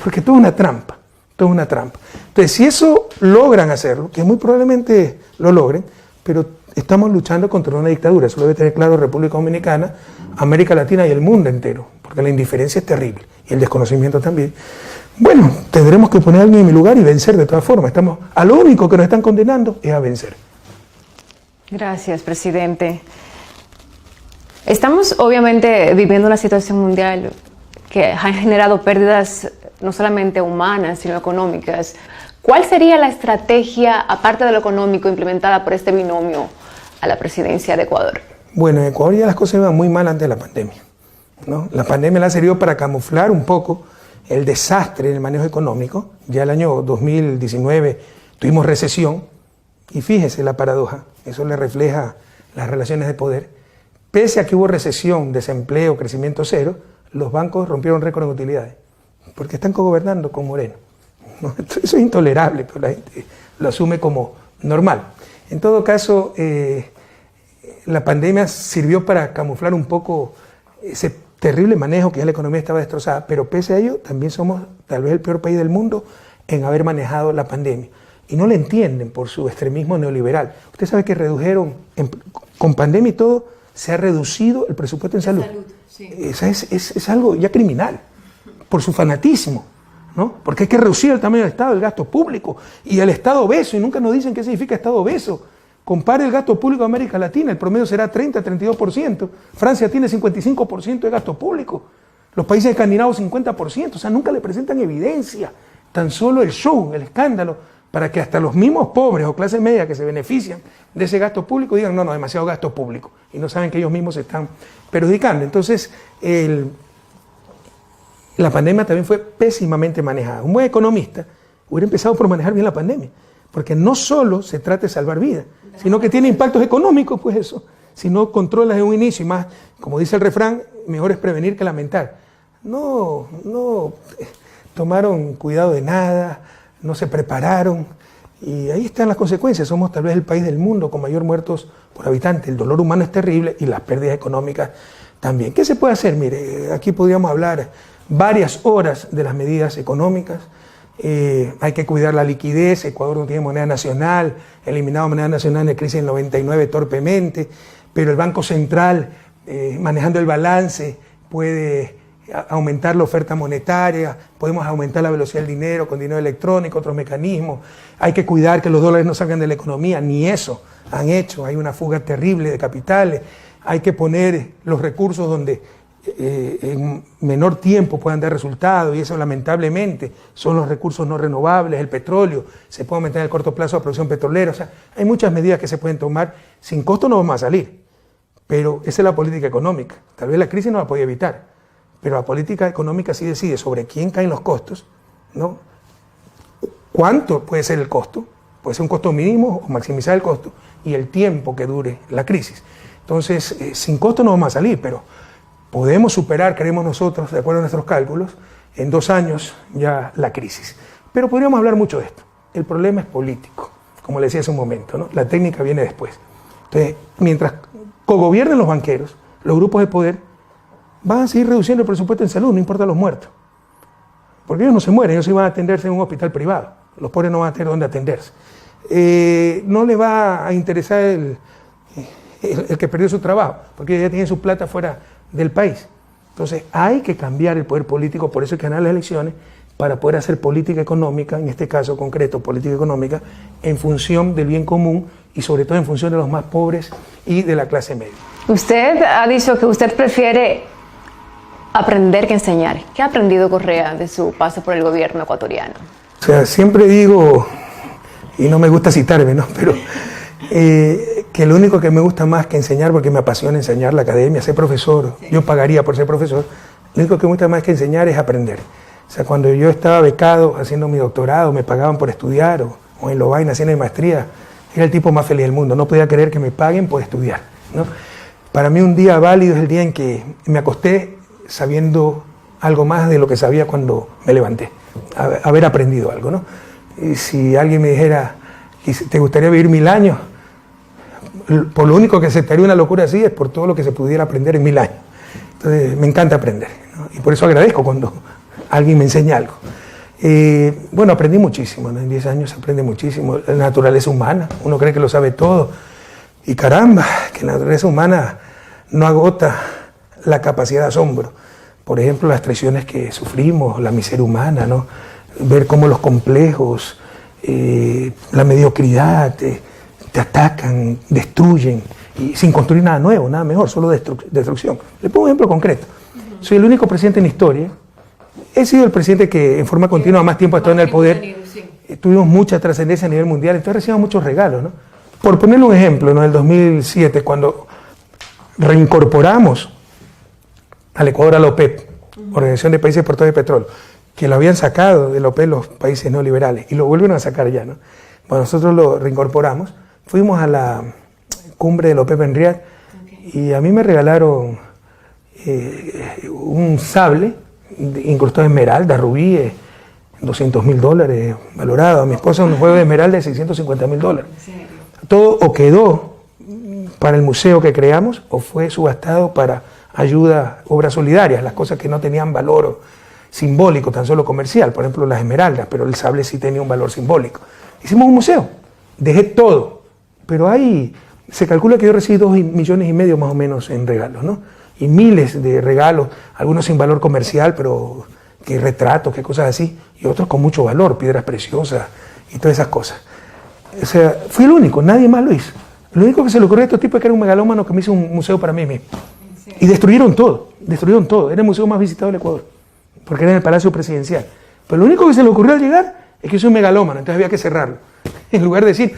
porque todo es una trampa, todo es una trampa. Entonces, si eso logran hacerlo, que muy probablemente lo logren, pero estamos luchando contra una dictadura, eso lo debe tener claro República Dominicana, América Latina y el mundo entero, porque la indiferencia es terrible, y el desconocimiento también. Bueno, tendremos que poner a alguien en mi lugar y vencer de todas formas. A lo único que nos están condenando es a vencer. Gracias, presidente. Estamos obviamente viviendo una situación mundial que ha generado pérdidas no solamente humanas, sino económicas. ¿Cuál sería la estrategia, aparte de lo económico, implementada por este binomio a la presidencia de Ecuador? Bueno, en Ecuador ya las cosas iban muy mal antes de la pandemia, ¿no? La pandemia le ha servido para camuflar un poco el desastre en el manejo económico. Ya el año 2019 tuvimos recesión y fíjese la paradoja, eso le refleja las relaciones de poder. Pese a que hubo recesión, desempleo, crecimiento cero, los bancos rompieron récord en utilidades, porque están cogobernando con Moreno, ¿no? Eso es intolerable, pero la gente lo asume como normal. En todo caso, la pandemia sirvió para camuflar un poco ese terrible manejo, que ya la economía estaba destrozada, pero pese a ello también somos tal vez el peor país del mundo en haber manejado la pandemia. Y no le entienden por su extremismo neoliberal. Usted sabe que redujeron, con pandemia y todo, se ha reducido el presupuesto en salud. Sí. Es algo ya criminal. por su fanatismo, ¿no? Porque hay que reducir el tamaño del Estado, el gasto público, y el Estado obeso, y nunca nos dicen qué significa Estado obeso. Compare el gasto público de América Latina, el promedio será 30-32%, Francia tiene 55% de gasto público, los países escandinavos 50%, o sea, nunca le presentan evidencia, tan solo el show, el escándalo, para que hasta los mismos pobres o clase media que se benefician de ese gasto público digan, no, demasiado gasto público, y no saben que ellos mismos se están perjudicando. Entonces, la pandemia también fue pésimamente manejada. Un buen economista hubiera empezado por manejar bien la pandemia, porque no solo se trata de salvar vidas, sino que tiene impactos económicos, pues eso. Si no controlas de un inicio, y más, como dice el refrán, mejor es prevenir que lamentar. No tomaron cuidado de nada, no se prepararon, y ahí están las consecuencias. Somos tal vez el país del mundo con mayor muertos por habitante. El dolor humano es terrible y las pérdidas económicas también. ¿Qué se puede hacer? Mire, aquí podríamos hablar varias horas de las medidas económicas. Hay que cuidar la liquidez. Ecuador no tiene moneda nacional, eliminado moneda nacional en la crisis del 99 torpemente, pero el Banco Central, manejando el balance, puede aumentar la oferta monetaria, podemos aumentar la velocidad del dinero con dinero electrónico, otros mecanismos. Hay que cuidar que los dólares no salgan de la economía, ni eso han hecho. Hay una fuga terrible de capitales. Hay que poner los recursos donde en menor tiempo puedan dar resultados, y eso lamentablemente son los recursos no renovables, el petróleo. Se puede aumentar en el corto plazo la producción petrolera. O sea, hay muchas medidas que se pueden tomar. Sin costo no vamos a salir, pero esa es la política económica. Tal vez la crisis no la podía evitar, pero la política económica sí decide sobre quién caen los costos, ¿no? ¿Cuánto puede ser el costo? Puede ser un costo mínimo o maximizar el costo, y el tiempo que dure la crisis. Entonces, sin costo no vamos a salir, pero podemos superar, creemos nosotros, de acuerdo a nuestros cálculos, en 2 años ya la crisis. Pero podríamos hablar mucho de esto. El problema es político, como le decía hace un momento, ¿no? La técnica viene después. Entonces, mientras cogobiernen los banqueros, los grupos de poder, van a seguir reduciendo el presupuesto en salud, no importa los muertos. Porque ellos no se mueren, ellos sí van a atenderse en un hospital privado. Los pobres no van a tener dónde atenderse. No les va a interesar el que perdió su trabajo, porque ya tienen su plata fuera del país. Entonces hay que cambiar el poder político, por eso hay que ganar las elecciones, para poder hacer política económica, en este caso concreto, política económica, en función del bien común y sobre todo en función de los más pobres y de la clase media. Usted ha dicho que usted prefiere aprender que enseñar. ¿Qué ha aprendido Correa de su paso por el gobierno ecuatoriano? O sea, siempre digo, y no me gusta citarme, ¿no? Pero que lo único que me gusta más que enseñar, porque me apasiona enseñar, la academia, ser profesor, yo pagaría por ser profesor, lo único que me gusta más que enseñar es aprender. O sea, cuando yo estaba becado haciendo mi doctorado, me pagaban por estudiar, o en Lovaina haciendo mi maestría, era el tipo más feliz del mundo. No podía creer que me paguen por estudiar, ¿no? Para mí un día válido es el día en que me acosté sabiendo algo más de lo que sabía cuando me levanté, haber aprendido algo, ¿no? Y si alguien me dijera, ¿te gustaría vivir 1000 años? Por lo único que aceptaría una locura así es por todo lo que se pudiera aprender en 1000 años. Entonces me encanta aprender, ¿no? Y por eso agradezco cuando alguien me enseña algo. Bueno, aprendí muchísimo, ¿no? En 10 años se aprende muchísimo. La naturaleza humana, uno cree que lo sabe todo, y caramba, que la naturaleza humana no agota la capacidad de asombro. Por ejemplo, las traiciones que sufrimos, la miseria humana, ¿no? Ver cómo los complejos, la mediocridad te atacan, destruyen, y sin construir nada nuevo, nada mejor, solo destrucción. Le pongo un ejemplo concreto. Soy el único presidente en la historia. He sido el presidente que en forma continua más tiempo ha estado en el poder. Tuvimos mucha trascendencia a nivel mundial, entonces recibimos muchos regalos, ¿no? Por ponerle un ejemplo, ¿no? En el 2007, cuando reincorporamos al Ecuador a la OPEP, Organización de Países Exportadores de Petróleo, que lo habían sacado de la OPEP los países neoliberales, y lo vuelven a sacar ya, ¿no? Bueno, nosotros lo reincorporamos, fuimos a la cumbre de la OPEP en Riad, y a mí me regalaron un sable incrustado de esmeralda, rubíes, $200.000 valorado. A mi esposa un juego de esmeralda de $650.000. Todo o quedó para el museo que creamos o fue subastado para ayuda, obras solidarias, las cosas que no tenían valor simbólico, tan solo comercial, por ejemplo las esmeraldas, pero el sable sí tenía un valor simbólico. Hicimos un museo, dejé todo, pero ahí se calcula que yo recibí 2,5 millones más o menos en regalos, ¿no? Y miles de regalos, algunos sin valor comercial, pero que retratos, que cosas así, y otros con mucho valor, piedras preciosas y todas esas cosas. O sea, fui el único, nadie más lo hizo. Lo único que se le ocurrió a estos tipos es que era un megalómano que me hizo un museo para mí mismo. Y destruyeron todo. Era el museo más visitado del Ecuador, porque era en el Palacio Presidencial. Pero lo único que se le ocurrió al llegar es que es un megalómano, entonces había que cerrarlo. En lugar de decir,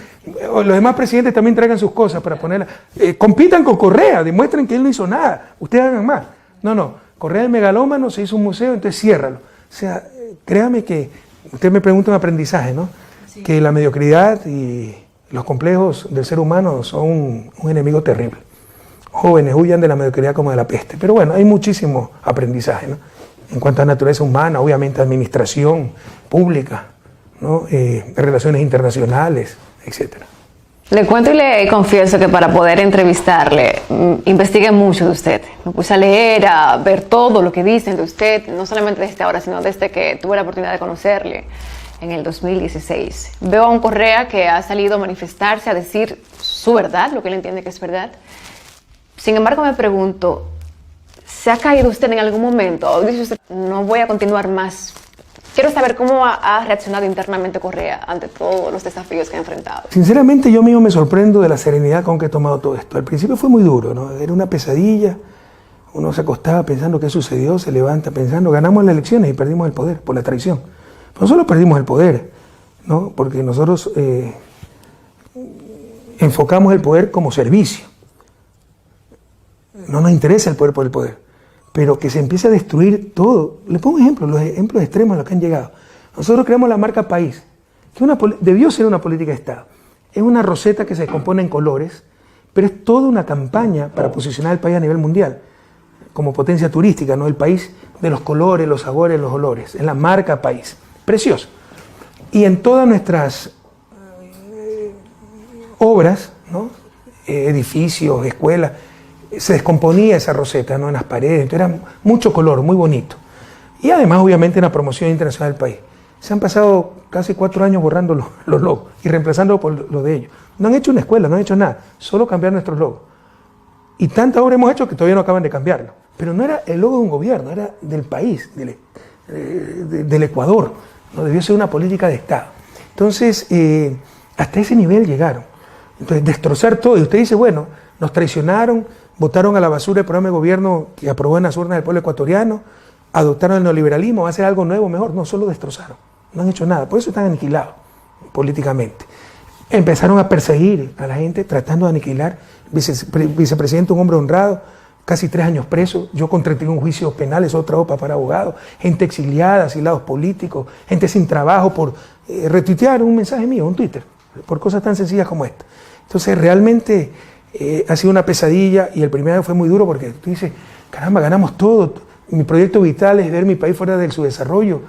los demás presidentes también traigan sus cosas para ponerlas. Compitan con Correa, demuestren que él no hizo nada, ustedes hagan más. No, Correa el megalómano, se hizo un museo, entonces ciérralo. O sea, créame que, usted me pregunta un aprendizaje, ¿no? Sí. Que la mediocridad y los complejos del ser humano son un enemigo terrible. Jóvenes huyan de la mediocridad como de la peste. Pero bueno, hay muchísimo aprendizaje, ¿no? En cuanto a naturaleza humana, obviamente administración pública, ¿no? Relaciones internacionales, etcétera. Le cuento y le confieso que para poder entrevistarle, investigué mucho de usted. Me puse a leer, a ver todo lo que dicen de usted, no solamente desde ahora, sino desde que tuve la oportunidad de conocerle en el 2016. Veo a un Correa que ha salido a manifestarse, a decir su verdad, lo que él entiende que es verdad. Sin embargo, me pregunto, ¿se ha caído usted en algún momento? ¿O dice usted, no voy a continuar más? Quiero saber cómo ha reaccionado internamente Correa ante todos los desafíos que ha enfrentado. Sinceramente, yo mismo me sorprendo de la serenidad con que he tomado todo esto. Al principio fue muy duro, ¿no? Era una pesadilla. Uno se acostaba pensando qué sucedió, se levanta pensando, ganamos las elecciones y perdimos el poder por la traición. Pero nosotros perdimos el poder, ¿no? Porque nosotros enfocamos el poder como servicio. No nos interesa el poder por el poder. Pero que se empiece a destruir todo. Le pongo ejemplos, los ejemplos extremos a los que han llegado. Nosotros creamos la marca país, que debió ser una política de Estado. Es una roseta que se compone en colores, pero es toda una campaña para posicionar al país a nivel mundial, como potencia turística, ¿no? El país de los colores, los sabores, los olores. Es la marca país. Precioso. Y en todas nuestras obras, ¿no? Edificios, escuelas, se descomponía esa roseta, ¿no? En las paredes, entonces era mucho color, muy bonito. Y además, obviamente, en la promoción internacional del país. Se han pasado casi 4 años borrando los logos y reemplazándolo por los de ellos. No han hecho una escuela, no han hecho nada, solo cambiar nuestros logos. Y tanta obra hemos hecho que todavía no acaban de cambiarlo. Pero no era el logo de un gobierno, era del país, del Ecuador. No debió ser una política de Estado. Entonces, hasta ese nivel llegaron. Entonces, destrozar todo. Y usted dice, bueno, nos traicionaron, botaron a la basura el programa de gobierno que aprobó en las urnas del pueblo ecuatoriano, adoptaron el neoliberalismo, va a hacer algo nuevo, mejor. No, solo destrozaron, no han hecho nada, por eso están aniquilados políticamente. Empezaron a perseguir a la gente, tratando de aniquilar. Vicepresidente, un hombre honrado, casi 3 años preso, yo con 31 juicios penales, otra OPA para abogados, gente exiliada, asilados políticos, gente sin trabajo por retuitear un mensaje mío, un Twitter, por cosas tan sencillas como esta. Entonces, realmente ha sido una pesadilla y el primer año fue muy duro porque tú dices, caramba, ganamos todo, mi proyecto vital es ver mi país fuera de su desarrollo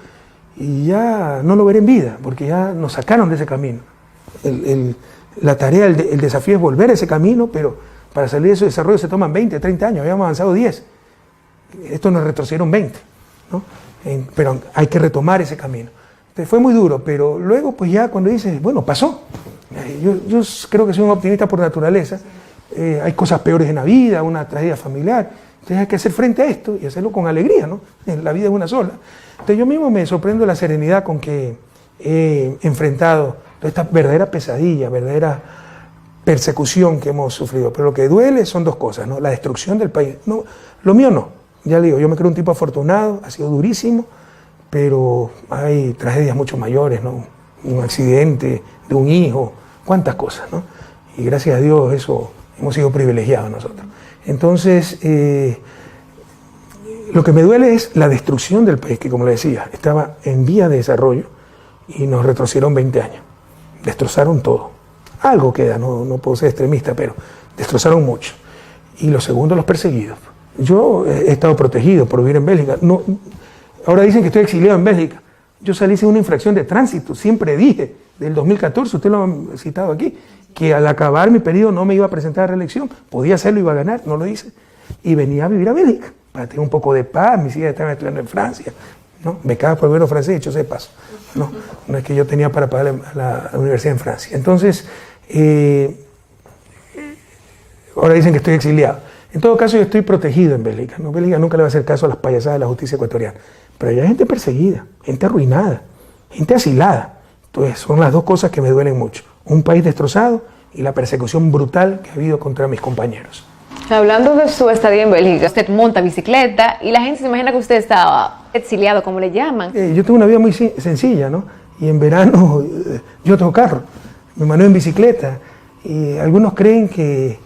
y ya no lo veré en vida porque ya nos sacaron de ese camino. La tarea, el desafío es volver a ese camino, pero para salir de ese desarrollo se toman 20, 30 años, habíamos avanzado 10. Estos nos retrocedieron 20, ¿no? Pero hay que retomar ese camino. Entonces fue muy duro, pero luego pues ya cuando dices, bueno, pasó. Yo creo que soy un optimista por naturaleza. Hay cosas peores en la vida, una tragedia familiar. Entonces hay que hacer frente a esto y hacerlo con alegría, ¿no? La vida es una sola. Entonces yo mismo me sorprendo de la serenidad con que he enfrentado toda esta verdadera pesadilla, verdadera persecución que hemos sufrido. Pero lo que duele son 2 cosas, ¿no? La destrucción del país. No, lo mío no. Ya digo, yo me creo un tipo afortunado, ha sido durísimo, pero hay tragedias mucho mayores, ¿no? Un accidente de un hijo, cuántas cosas, ¿no? Y gracias a Dios eso hemos sido privilegiados nosotros. Entonces, lo que me duele es la destrucción del país, que como le decía, estaba en vía de desarrollo y nos retrocedieron 20 años. Destrozaron todo. Algo queda, no puedo ser extremista, pero destrozaron mucho. Y lo segundo, los perseguidos. Yo he estado protegido por vivir en Bélgica. No, ahora dicen que estoy exiliado en Bélgica. Yo salí sin una infracción de tránsito. Siempre dije, del 2014, usted lo ha citado aquí, que al acabar mi periodo no me iba a presentar a reelección. Podía hacerlo, iba a ganar, no lo hice. Y venía a vivir a Bélgica, para tener un poco de paz. Mis hijas estaban estudiando en Francia, ¿no? Becadas por el gobierno francés, dicho sea de paso. No es que yo tenía para pagar la universidad en Francia. Entonces, ahora dicen que estoy exiliado. En todo caso, yo estoy protegido en Bélgica, ¿no? Bélgica nunca le va a hacer caso a las payasadas de la justicia ecuatoriana. Pero hay gente perseguida, gente arruinada, gente asilada. Entonces, son las dos cosas que me duelen mucho. Un país destrozado y la persecución brutal que ha habido contra mis compañeros. Hablando de su estadía en Bélgica, usted monta bicicleta y la gente se imagina que usted estaba exiliado, como le llaman. Yo tengo una vida muy sencilla, ¿no? Y en verano yo tengo carro, me manejo en bicicleta. Y algunos creen que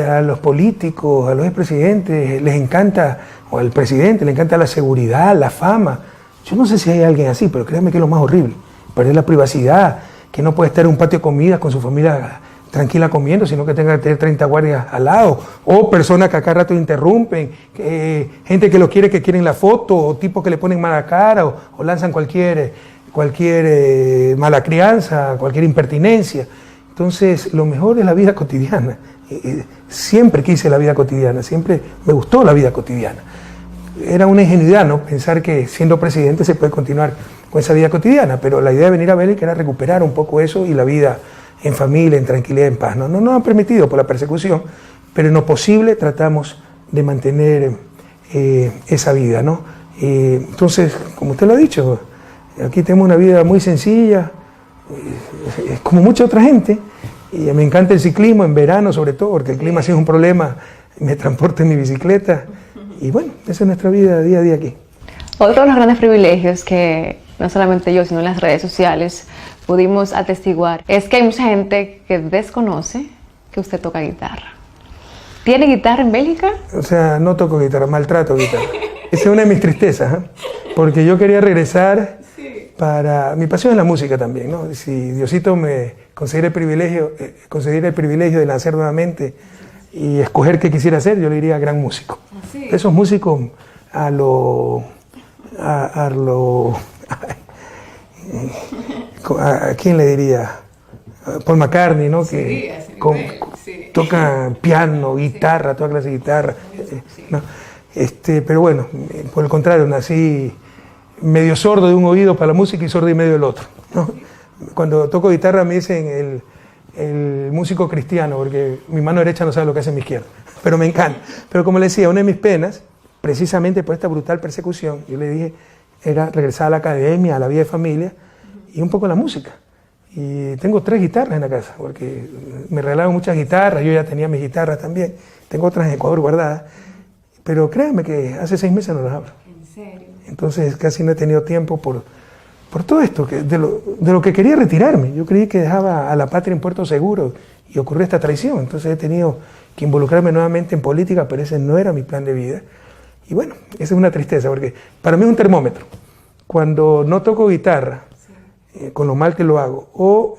a los políticos, a los expresidentes les encanta, o al presidente le encanta la seguridad, la fama. Yo no sé si hay alguien así, pero créanme que es lo más horrible. Perder la privacidad, que no puede estar en un patio de comida con su familia tranquila comiendo, sino que tenga que tener 30 guardias al lado, o personas que a cada rato interrumpen, gente que que quieren la foto, o tipos que le ponen mala cara, o lanzan cualquier mala crianza, cualquier impertinencia. Entonces, lo mejor es la vida cotidiana. Siempre quise la vida cotidiana, siempre me gustó la vida cotidiana. Era una ingenuidad, ¿no? Pensar que siendo presidente se puede continuar con esa vida cotidiana, pero la idea de venir a Bélgica era recuperar un poco eso y la vida en familia, en tranquilidad, en paz. No nos han permitido por la persecución, pero en lo posible tratamos de mantener esa vida, ¿no? Entonces, como usted lo ha dicho, aquí tenemos una vida muy sencilla, como mucha otra gente, y me encanta el ciclismo en verano sobre todo, porque el clima sí es un problema, me transporto en mi bicicleta, y bueno, esa es nuestra vida día a día aquí. Otro de los grandes privilegios que no solamente yo, sino en las redes sociales pudimos atestiguar es que hay mucha gente que desconoce que usted toca guitarra. ¿Tiene guitarra en Bélgica? O sea, no toco guitarra, maltrato guitarra. Esa es una de mis tristezas, ¿eh? Porque yo quería regresar para... Mi pasión es la música también, ¿no? Si Diosito me concediera el privilegio de lanzar nuevamente y escoger qué quisiera hacer, yo le diría gran músico. ¿Sí? Esos músicos ¿a quién le diría? Paul McCartney, ¿no? Que toca piano, guitarra, toda clase de guitarra. ¿No? Pero bueno, por el contrario, nací medio sordo de un oído para la música y sordo y medio del otro, ¿no? Cuando toco guitarra me dicen el músico cristiano, porque mi mano derecha no sabe lo que hace mi izquierda, pero me encanta. Pero como le decía, una de mis penas, precisamente por esta brutal persecución, yo le dije, era regresar a la academia, a la vida de familia y un poco a la música. Y tengo 3 guitarras en la casa, porque me regalaron muchas guitarras, yo ya tenía mis guitarras también, tengo otras en Ecuador guardadas, pero créanme que hace 6 meses no las abro. ¿En serio? Entonces casi no he tenido tiempo por todo esto, de lo que quería retirarme. Yo creí que dejaba a la patria en puerto seguro y ocurrió esta traición, entonces he tenido que involucrarme nuevamente en política, pero ese no era mi plan de vida. Y bueno, esa es una tristeza, porque para mí es un termómetro. Cuando no toco guitarra, con lo mal que lo hago, o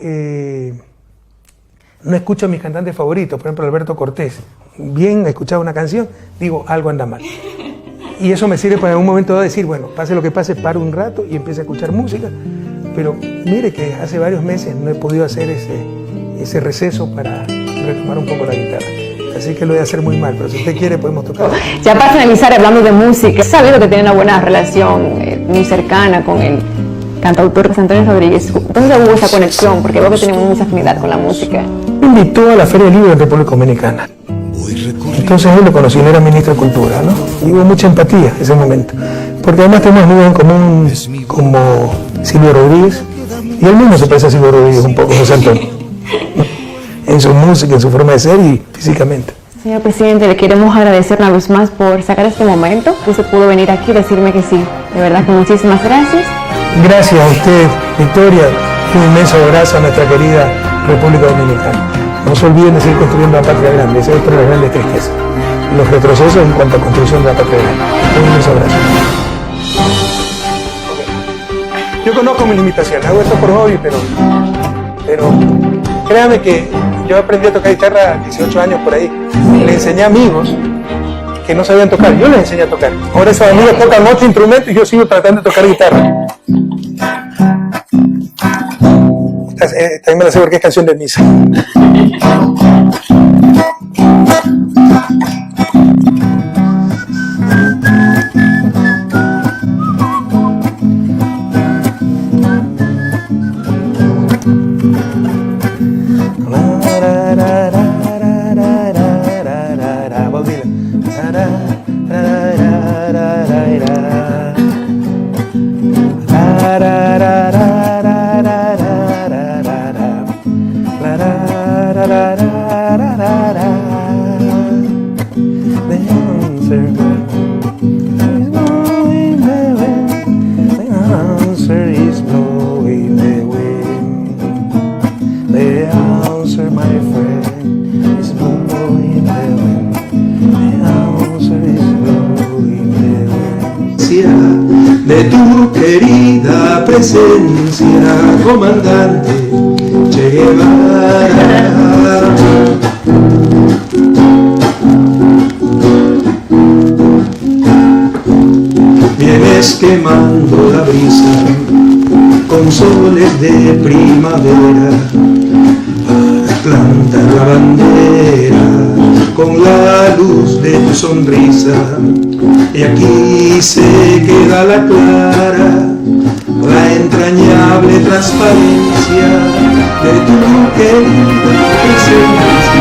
no escucho a mis cantantes favoritos, por ejemplo Alberto Cortés, bien escuchado una canción, digo, algo anda mal. Y eso me sirve para en un momento dado decir, bueno, pase lo que pase, paro un rato y empiezo a escuchar música. Pero mire que hace varios meses no he podido hacer ese receso para retomar un poco la guitarra. Así que lo voy a hacer muy mal, pero si usted quiere podemos tocar. Ya para finalizar, hablando de música, he sabido que tiene una buena relación muy cercana con el cantautor José Antonio Rodríguez. Entonces hubo esa conexión, porque veo que tenemos mucha afinidad con la música. Me invitó a la Feria del Libro de República Dominicana. Entonces él lo conocí, él era ministro de Cultura, ¿no? Y hubo mucha empatía en ese momento. Porque además tenemos amigos en común como Silvio Rodríguez, y él mismo se parece a Silvio Rodríguez un poco, José Antonio, ¿no? En su música, en su forma de ser y físicamente. Señor presidente, le queremos agradecer una vez más por sacar este momento, que usted pudo venir aquí y decirme que sí. De verdad que muchísimas gracias. Gracias a usted, Victoria, y un inmenso abrazo a nuestra querida República Dominicana. No se olviden de seguir construyendo la patria grande, esa es otra de las grandes tristezas. Los retrocesos en cuanto a construcción de la patria grande. Un inmenso abrazo. Yo conozco mis limitaciones, hago esto por hobby, pero créame que yo aprendí a tocar guitarra a 18 años por ahí. Le enseñé a amigos que no sabían tocar, yo les enseñé a tocar. Ahora esos amigos tocan otro instrumento y yo sigo tratando de tocar guitarra. También me la sé porque es canción de misa. Bob Dylan. answer is blowing the wind. The answer, my friend, is blowing the wind. The answer is blowing the wind. De tu querida presencia, comandante Che Guevara. Vienes quemando la brisa con soles de primavera para plantar la bandera con la luz de tu sonrisa. Y aquí se queda la clara, la entrañable transparencia de tu querida presencia.